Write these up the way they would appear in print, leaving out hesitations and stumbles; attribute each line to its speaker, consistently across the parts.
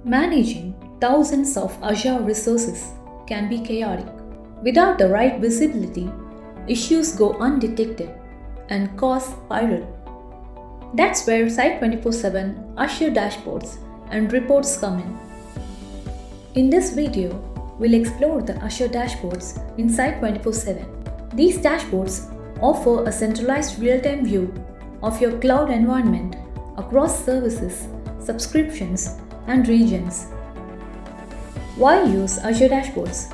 Speaker 1: Managing thousands of Azure resources can be chaotic. Without the right visibility, issues go undetected and cause spiral. That's where Site24x7 Azure dashboards and reports come in. In this video, we'll explore the Azure dashboards in Site24x7. These dashboards offer a centralized real-time view of your cloud environment across services, subscriptions, and regions. Why use Azure dashboards?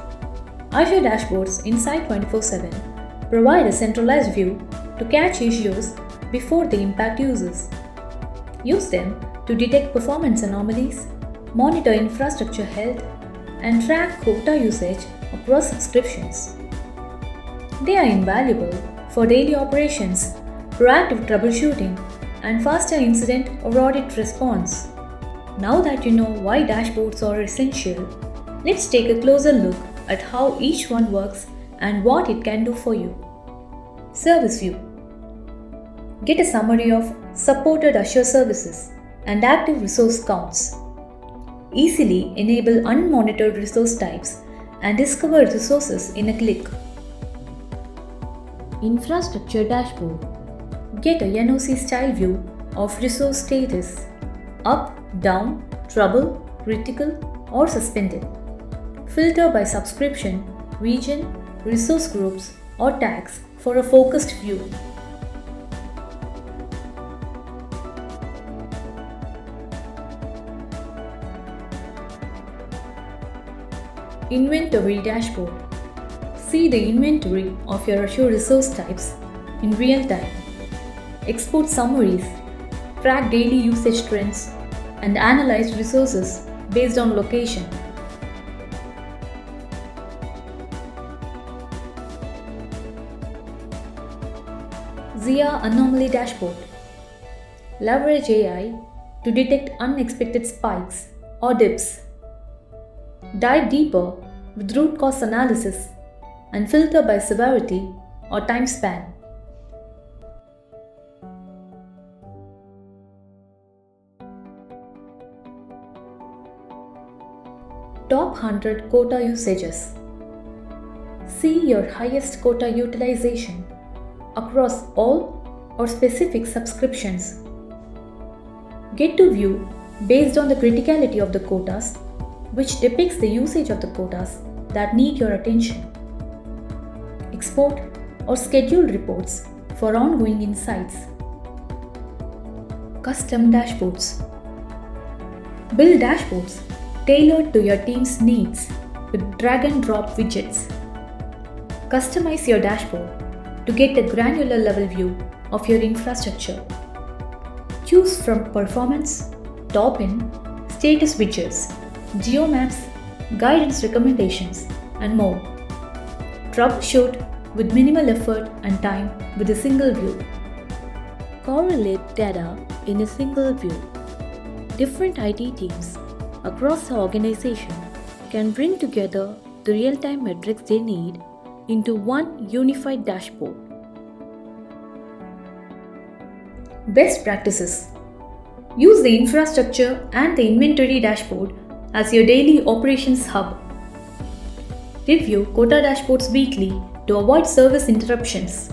Speaker 1: Azure dashboards in Site24x7 provide a centralized view to catch issues before they impact users. Use them to detect performance anomalies, monitor infrastructure health, and track quota usage across subscriptions. They are invaluable for daily operations, proactive troubleshooting, and faster incident or audit response. Now that you know why dashboards are essential, let's take a closer look at how each one works and what it can do for you. Service View. Get a summary of supported Azure services and active resource counts. Easily enable unmonitored resource types and discover resources in a click. Infrastructure Dashboard. Get a NOC style view of resource status, up, down, trouble, critical, or suspended. Filter by subscription, region, resource groups, or tags for a focused view. Inventory Dashboard. See the inventory of your Azure resource types in real time. Export summaries, track daily usage trends, and analyze resources based on location. Zia Anomaly Dashboard. Leverage AI to detect unexpected spikes or dips. Dive deeper with root cause analysis and filter by severity or time span. Top 100 Quota Usages. See your highest quota utilization across all or specific subscriptions. Get to view based on the criticality of the quotas, which depicts the usage of the quotas that need your attention. Export or schedule reports for ongoing insights. Custom Dashboards. Build dashboards tailored to your team's needs with drag and drop widgets. Customize your dashboard to get a granular level view of your infrastructure. Choose from performance, top-in, status widgets, geomaps, guidance recommendations, and more. Troubleshoot with minimal effort and time with a single view. Correlate data in a single view. Different IT teams across the organization can bring together the real-time metrics they need into one unified dashboard. Best practices. Use the infrastructure and the inventory dashboard as your daily operations hub. Review quota dashboards weekly to avoid service interruptions.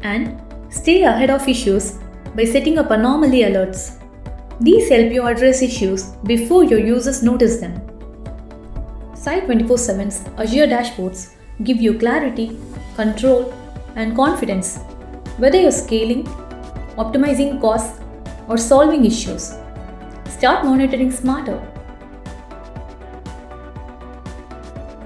Speaker 1: And stay ahead of issues by setting up anomaly alerts. These help you address issues before your users notice them. Site24x7's Azure dashboards give you clarity, control, and confidence whether you're scaling, optimizing costs, or solving issues. Start monitoring smarter.